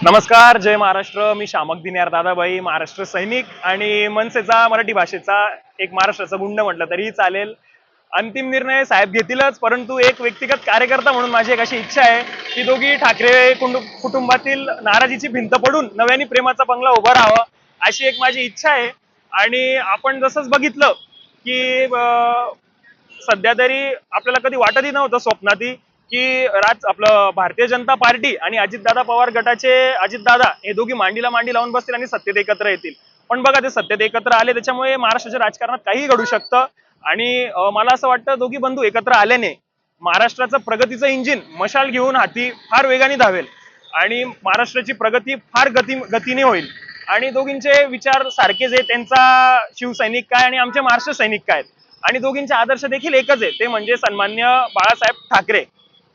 नमस्कार, जय महाराष्ट्र. मी शामक दिन्यार दादाभाई, महाराष्ट्र सैनिक आणि मनसेचा मराठी भाषेचा एक महाराष्ट्राचा गुंड म्हटलं तरीही चालेल. अंतिम निर्णय साहेब घेतीलच, परंतु एक व्यक्तिगत कार्यकर्ता म्हणून माझी एक अशी इच्छा आहे की दोघी ठाकरे कुटुंबातील नाराजीची भिंत पडून नव्याने प्रेमाचा बंगला उभा राहावा, अशी एक माझी इच्छा आहे. आणि आपण जसंच बघितलं की सध्या तरी आपल्याला कधी वाटतही नव्हतं स्वप्नातही की आपलं भारतीय जनता पार्टी आणि अजितदादा पवार गटाचे अजितदादा हे दोघी मांडीला मांडी लावून बसतील आणि सत्तेत एकत्र येतील. पण बघा, ते सत्तेत एकत्र आले, त्याच्यामुळे महाराष्ट्राच्या राजकारणात काहीही घडू शकतं. आणि मला असं वाटतं दोघी बंधू एकत्र आल्याने महाराष्ट्राचं प्रगतीचं इंजिन मशाल घेऊन हाती फार वेगाने धावेल आणि महाराष्ट्राची प्रगती फार गतीने होईल. आणि दोघींचे विचार सारखेच आहे. त्यांचा शिवसैनिक काय आणि आमचे महाराष्ट्र सैनिक काय, आणि दोघींचे आदर्श देखील एकच आहे, ते म्हणजे सन्मान्य बाळासाहेब ठाकरे.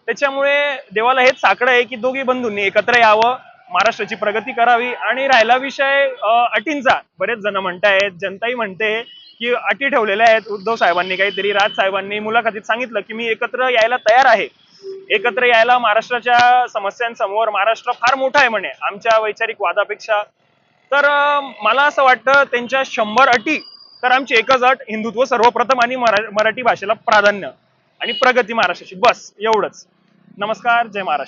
त्याच्यामुळे देवाला हेच साकडं आहे की दोघी बंधूंनी एकत्र यावं, महाराष्ट्राची प्रगती करावी. आणि राहिला विषय अटींचा, बरेच जण म्हणतायत, जनताही म्हणते की अटी ठेवलेल्या आहेत उद्धव साहेबांनी, काहीतरी राज साहेबांनी मुलाखतीत सांगितलं की मी एकत्र यायला तयार आहे. एकत्र यायला महाराष्ट्राच्या समस्यांसमोर महाराष्ट्र फार मोठा आहे म्हणे आमच्या वैचारिक वादापेक्षा. तर मला असं वाटतं त्यांच्या 100 अटी, तर आमची एकच अट, हिंदुत्व सर्वप्रथम आणि मराठी भाषेला प्राधान्य आणि प्रगती महाराष्ट्राची, बस एवढंच. नमस्कार, जय महाराष्ट्र.